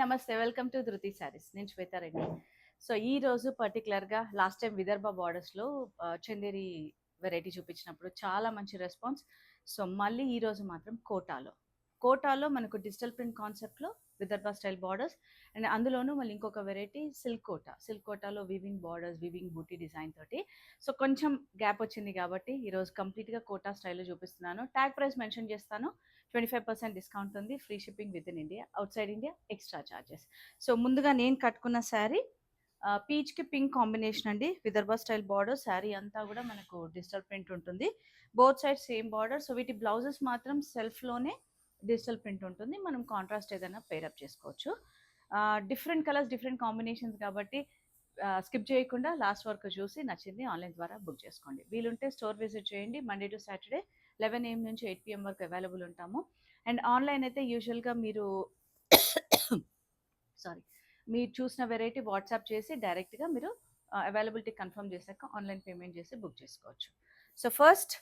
నమస్తే. Welcome to ధృతి శారీస్. నేను శ్వేతారెడ్డి. సో ఈ రోజు పర్టికులర్‌గా లాస్ట్ టైం విదర్భ బార్డర్స్‌లో చందేరి వెరైటీ చూపించినప్పుడు చాలా మంచి రెస్పాన్స్. సో మళ్ళీ ఈ రోజు మాత్రం కోటాలో మనకు డిజిటల్ ప్రింట్ కాన్సెప్ట్‌లో విదర్భ స్టైల్ బార్డర్స్ అండ్ అందులోనూ మళ్ళీ ఇంకొక వెరైటీ సిల్క్ కోటాలో వివింగ్ బార్డర్స్, వివింగ్ బూటీ డిజైన్ తోటి. సో కొంచెం గ్యాప్ వచ్చింది కాబట్టి ఈరోజు కంప్లీట్‌గా కోటా స్టైల్‌లో చూపిస్తున్నాను. ట్యాగ్ ప్రైస్ మెన్షన్ చేస్తాను. 25% డిస్కౌంట్ ఉంది. Free shipping within India. Out side India extra charges. So ముందుగా నేను కట్టుకున్న శారీ పీచ్కి పింక్ కాంబినేషన్ అండి. Vidarbha style border. శారీ అంతా కూడా మనకు డిజిటల్ ప్రింట్ ఉంటుంది. Both side same border. So వీటి బ్లౌజెస్ మాత్రం సెల్ఫ్లోనే డిజిటల్ ప్రింట్ ఉంటుంది. మనం కాంట్రాస్ట్ ఏదైనా పేరప్ చేసుకోవచ్చు. డిఫరెంట్ కలర్స్, డిఫరెంట్ కాంబినేషన్స్ కాబట్టి స్కిప్ చేయకుండా లాస్ట్ వరకు చూసి నచ్చింది ఆన్లైన్ ద్వారా బుక్ చేసుకోండి. వీలుంటే స్టోర్ విజిట్ చేయండి. మండే టు సాటర్డే 11 AM నుంచి 8 PM వరకు అవైలబుల్ ఉంటాము. అండ్ ఆన్లైన్ అయితే యూజువల్గా మీరు సారీ మీరు చూసిన వెరైటీ వాట్సాప్ చేసి డైరెక్ట్గా మీరు అవైలబిలిటీ కన్ఫర్మ్ చేశాక ఆన్లైన్ పేమెంట్ చేసి బుక్ చేసుకోవచ్చు. సో ఫస్ట్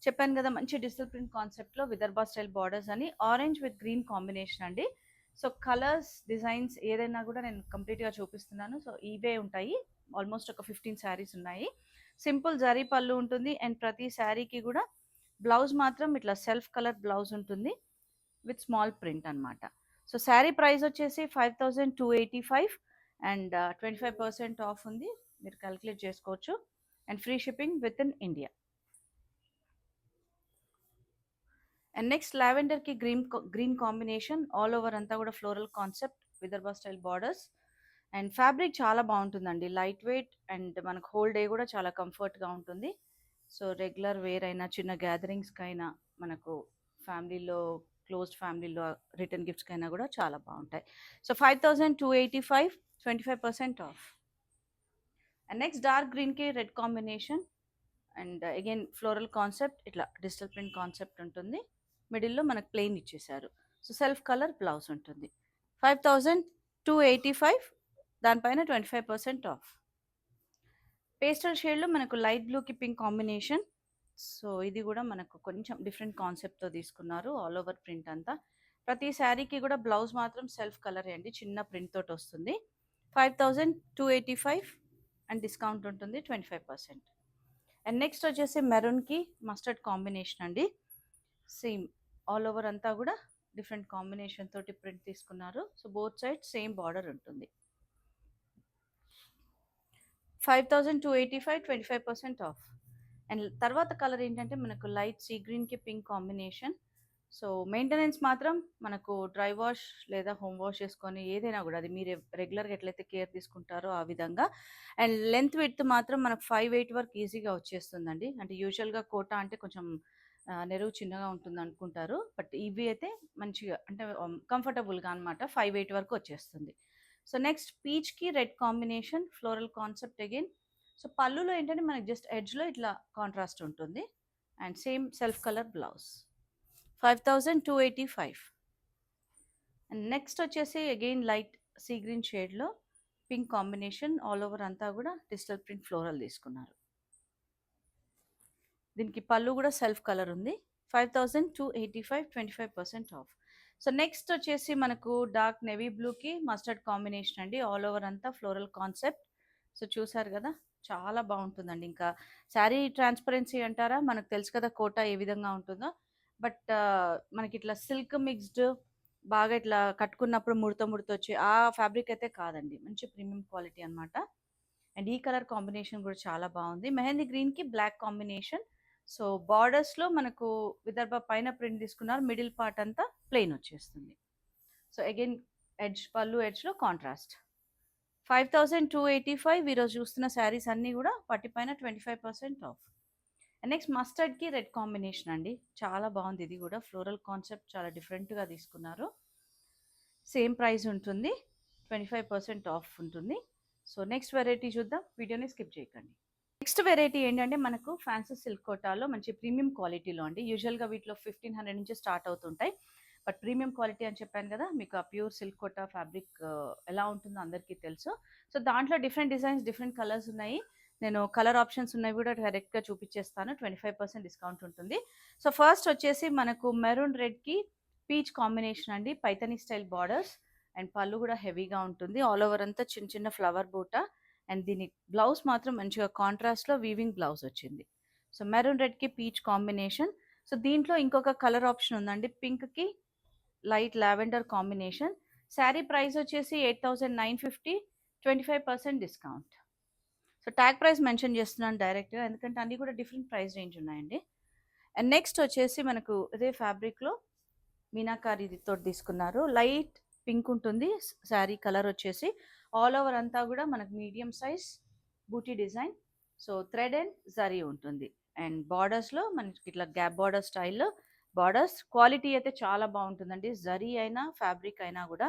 చెప్పాను కదా, మంచి డిజిటల్ ప్రింట్ కాన్సెప్ట్లో విదర్భ స్టైల్ బార్డర్స్ అని. ఆరెంజ్ విత్ గ్రీన్ కాంబినేషన్ అండి. సో కలర్స్, డిజైన్స్ ఏదైనా కూడా నేను కంప్లీట్గా చూపిస్తున్నాను. సో ఇవే ఉంటాయి. ఆల్మోస్ట్ ఒక 15 శారీస్ ఉన్నాయి. సింపుల్ జరీ పళ్ళు ఉంటుంది అండ్ ప్రతి శారీకి కూడా బ్లౌజ్ మాత్రం ఇట్లా సెల్ఫ్ కలర్ బ్లౌజ్ ఉంటుంది విత్ స్మాల్ ప్రింట్ అనమాట. సో శారీ ప్రైస్ వచ్చేసి 5285 అండ్ 25% ఆఫ్ ఉంది. మీరు క్యాలిక్యులేట్ చేసుకోవచ్చు. And free shipping within India. And next లావెండర్కి గ్రీన్ కాంబినేషన్. ఆల్ ఓవర్ అంతా కూడా floral concept, Vidarbha style borders. And fabric చాలా బాగుంటుందండి. లైట్ వెయిట్ అండ్ మనకు హోల్ డే కూడా చాలా కంఫర్ట్గా ఉంటుంది. సో రెగ్యులర్ వేర్ అయినా, చిన్న గ్యాదరింగ్స్కి అయినా, మనకు ఫ్యామిలీలో క్లోజ్డ్ ఫ్యామిలీలో రిటర్న్ గిఫ్ట్స్కి అయినా కూడా చాలా బాగుంటాయి. So 5285, 25% off. And next dark గ్రీన్కి red combination and again floral concept, ఇట్లా డిజిటల్ ప్రింట్ కాన్సెప్ట్ ఉంటుంది. మిడిల్లో మనకు ప్లెయిన్ ఇచ్చేసారు. సో సెల్ఫ్ కలర్ బ్లౌజ్ ఉంటుంది. 5285, దానిపైన 25% ఆఫ్. పేస్టల్ షేడ్లో మనకు లైట్ బ్లూకి పింక్ కాంబినేషన్. సో ఇది కూడా మనకు కొంచెం డిఫరెంట్ కాన్సెప్ట్తో తీసుకున్నారు. ఆల్ ఓవర్ ప్రింట్ అంతా. ప్రతి శారీకి కూడా బ్లౌజ్ మాత్రం సెల్ఫ్ కలర్ అండి, చిన్న ప్రింట్ తోటి వస్తుంది. 5285 అండ్ డిస్కౌంట్ ఉంటుంది 25%. అండ్ నెక్స్ట్ వచ్చేసి మెరూన్కి మస్టర్డ్ కాంబినేషన్ అండి. సేమ్ ఆల్ ఓవర్ అంతా కూడా డిఫరెంట్ కాంబినేషన్ తోటి ప్రింట్ తీసుకున్నారు. So both side same border ఉంటుంది. 5285, 25% ఆఫ్. అండ్ తర్వాత కలర్ ఏంటంటే మనకు లైట్ సీ గ్రీన్కి పింక్ కాంబినేషన్. సో మెయింటెనెన్స్ మాత్రం మనకు డ్రై వాష్ లేదా హోమ్ వాష్ చేసుకొని ఏదైనా కూడా అది మీరు రెగ్యులర్గా ఎట్లయితే కేర్ తీసుకుంటారో ఆ విధంగా. అండ్ లెంత్ విడ్త్ మాత్రం మనకు 5'8" వరకు ఈజీగా వచ్చేస్తుందండి. అంటే యూజువల్గా కోటా అంటే కొంచెం నెరువు చిన్నగా ఉంటుంది అనుకుంటారు. బట్ ఇవి అయితే మంచిగా అంటే కంఫర్టబుల్గా అనమాట 5'8" వరకు వచ్చేస్తుంది. సో నెక్స్ట్ పీచ్కి red combination, floral concept again. So పళ్ళులో ఏంటంటే మనకి జస్ట్ ఎడ్జ్లో ఇట్లా కాంట్రాస్ట్ ఉంటుంది and same self colour blouse. 5285. And next వచ్చేసి అగైన్ లైట్ సీ గ్రీన్ షేడ్లో పింక్ కాంబినేషన్. ఆల్ ఓవర్ అంతా కూడా డిజిటల్ ప్రింట్ ఫ్లోరల్ తీసుకున్నారు. దీనికి పళ్ళు కూడా సెల్ఫ్ కలర్ ఉంది. 5285, 25% ఆఫ్. సో నెక్స్ట్ వచ్చేసి మనకు డార్క్ నేవీ బ్లూకి మస్టర్డ్ కాంబినేషన్ అండి. ఆల్ ఓవర్ అంతా ఫ్లోరల్ కాన్సెప్ట్. సో చూసారు కదా, చాలా బాగుంటుందండి. ఇంకా శారీ ట్రాన్స్పరెన్సీ అంటారా, మనకు తెలుసు కదా కోటా ఏ విధంగా ఉంటుందో. బట్ మనకి ఇట్లా సిల్క్ మిక్స్డ్ బాగా ఇట్లా కట్టుకున్నప్పుడు ముడత వచ్చి ఆ ఫ్యాబ్రిక్ అయితే కాదండి. మంచి ప్రీమియం క్వాలిటీ అనమాట. అండ్ ఈ కలర్ కాంబినేషన్ కూడా చాలా బాగుంది. మెహందీ గ్రీన్కి బ్లాక్ కాంబినేషన్. సో బార్డర్స్లో మనకు విదర్భ పైన ప్రింట్ తీసుకున్నారు. మిడిల్ పార్ట్ అంతా ప్లెయిన్ వచ్చేస్తుంది. సో అగైన్ పళ్ళు ఎడ్జ్లో కాంట్రాస్ట్. 5285. ఈరోజు చూస్తున్న శారీస్ అన్నీ కూడా వాటిపైన 25% ఆఫ్. అండ్ నెక్స్ట్ మస్టర్డ్కి రెడ్ కాంబినేషన్ అండి. చాలా బాగుంది. ఇది కూడా ఫ్లోరల్ కాన్సెప్ట్ చాలా డిఫరెంట్గా తీసుకున్నారు. సేమ్ ప్రైస్ ఉంటుంది. 25% ఆఫ్ ఉంటుంది. సో నెక్స్ట్ వెరైటీ చూద్దాం. వీడియోని స్కిప్ చేయకండి. నెక్స్ట్ వెరైటీ ఏంటంటే మనకు ఫ్యాన్సీ సిల్క్ కోటాలో మంచి ప్రీమియం క్వాలిటీలో అండి. యూజువల్గా వీటిలో 1500 నుంచి స్టార్ట్ అవుతుంటాయి. బట్ ప్రీమియం క్వాలిటీ అని చెప్పాను కదా, మీకు ఆ ప్యూర్ సిల్క్ కోటా ఫ్యాబ్రిక్ ఎలా ఉంటుందో అందరికీ తెలుసు. సో దాంట్లో డిఫరెంట్ డిజైన్స్, డిఫరెంట్ కలర్స్ ఉన్నాయి. నేను కలర్ ఆప్షన్స్ ఉన్నాయి కూడా డైరెక్ట్గా చూపించేస్తాను. 25% డిస్కౌంట్ ఉంటుంది. సో ఫస్ట్ వచ్చేసి మనకు మెరూన్ రెడ్కి పీచ్ కాంబినేషన్ అండి. Paithani style borders. అండ్ పళ్ళు కూడా హెవీగా ఉంటుంది. ఆల్ ఓవర్ అంతా చిన్న చిన్న ఫ్లవర్ బూట. అండ్ దీని బ్లౌజ్ మాత్రం మంచిగా కాంట్రాస్ట్‌లో వీవింగ్ బ్లౌజ్ వచ్చింది. సో మెరూన్ రెడ్‌కి పీచ్ కాంబినేషన్. సో దీంట్లో ఇంకొక కలర్ ఆప్షన్ ఉందండి. పింక్‌కి light lavender combination. Sari price వచ్చేసి 8,950, 25% discount. So tag price mention చేస్తున్నాను డైరెక్ట్‌గా, ఎందుకంటే అన్నీ కూడా డిఫరెంట్ ప్రైస్ రేంజ్ ఉన్నాయండి. అండ్ నెక్స్ట్ వచ్చేసి మనకు ఇదే ఫ్యాబ్రిక్‌లో మీనాకారీతో తీసుకున్నారు. లైట్ పింక్ ఉంటుంది శారీ కలర్ వచ్చేసి. ఆల్ ఓవర్ అంతా కూడా మనకు medium size booty design. So thread and జరీ ఉంటుంది. అండ్ బార్డర్స్లో మనకి ఇట్లా గ్యాప్ బార్డర్ స్టైల్లో బార్డర్స్. క్వాలిటీ అయితే చాలా బాగుంటుందండి. జరీ అయినా ఫ్యాబ్రిక్ అయినా కూడా.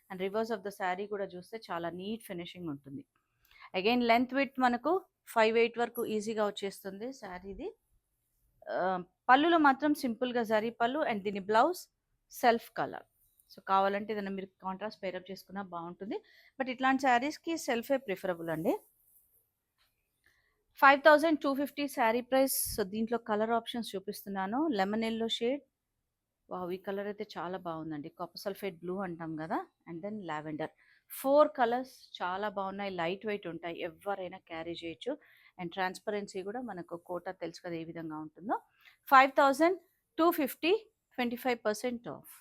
And reverse of the sari కూడా చూస్తే చాలా నీట్ ఫినిషింగ్ ఉంటుంది. అగైన్ లెంత్ విడ్త్ మనకు 5'8" వరకు ఈజీగా వచ్చేస్తుంది శారీది. పళ్ళులో మాత్రం సింపుల్గా జరీ పళ్ళు అండ్ దీని బ్లౌజ్ సెల్ఫ్ కలర్. సో కావాలంటే ఏదైనా మీరు కాంట్రాస్ట్ పేరప్ చేసుకున్నా బాగుంటుంది. బట్ ఇట్లాంటి శారీస్కి సెల్ఫే ప్రిఫరబుల్ అండి. 5,250 శారీ ప్రైస్. సో దీంట్లో కలర్ ఆప్షన్స్ చూపిస్తున్నాను. Lemon yellow shade, wow! ఈ కలర్ అయితే చాలా బాగుందండి. కాపర్ సల్ఫేట్ బ్లూ అంటాం కదా. And then lavender. 4 కలర్స్ చాలా బాగున్నాయి. లైట్ వెయిట్ ఉంటాయి. ఎవరైనా క్యారీ చేయొచ్చు. అండ్ ట్రాన్స్పరెన్సీ కూడా మనకు కోటా తెలుసు కదా ఏ విధంగా ఉంటుందో. 5,250, 25% ఆఫ్.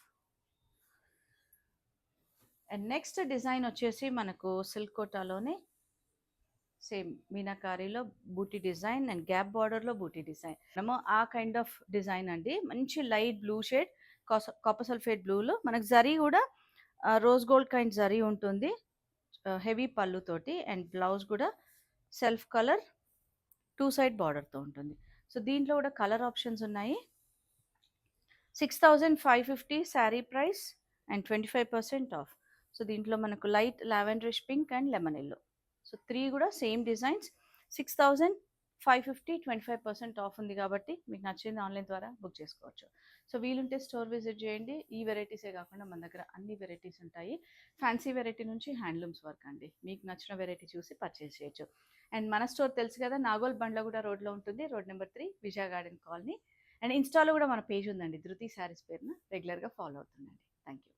అండ్ నెక్స్ట్ డిజైన్ వచ్చేసి మనకు సిల్క్ కోటాలోనే సేమ్ మీనాకారీలో బూటీ డిజైన్ అండ్ గ్యాప్ బార్డర్లో బూటీ డిజైన్. మనము ఆ కైండ్ ఆఫ్ డిజైన్ అండి. మంచి light blue shade, copper sulphate బ్లూలో మనకు జరీ కూడా రోజ్ గోల్డ్ కైండ్ జరీ ఉంటుంది. హెవీ పళ్ళుతోటి అండ్ బ్లౌజ్ కూడా సెల్ఫ్ కలర్ 2 సైడ్ బార్డర్తో ఉంటుంది. సో దీంట్లో కూడా కలర్ ఆప్షన్స్ ఉన్నాయి. 6,550 sari price and 25% off. So దీంట్లో మనకు light lavenderish pink and lemon yellow. So 3 కూడా సేమ్ డిజైన్స్. 6,550, 25% ఆఫ్ ఉంది కాబట్టి మీకు నచ్చింది ఆన్లైన్ ద్వారా బుక్ చేసుకోవచ్చు. సో వీలుంటే స్టోర్ విజిట్ చేయండి. ఈ వెరైటీసే కాకుండా మన దగ్గర అన్ని వెరైటీస్ ఉంటాయి. ఫ్యాన్సీ వెరైటీ నుంచి హ్యాండ్లూమ్స్ వర్క్ అండి. మీకు నచ్చిన వెరైటీ చూసి పర్చేస్ చేయొచ్చు. అండ్ మన స్టోర్ తెలుసు కదా, నాగోల్ బండ్లగూడ రోడ్లో ఉంటుంది. Road number 3, Vijaya garden colony. And ఇన్స్టాలో కూడా మన పేజ్ ఉందండి, ధృతి శారీస్ పేరున. రెగ్యులర్గా ఫాలో అవుతుందండి. Thank you.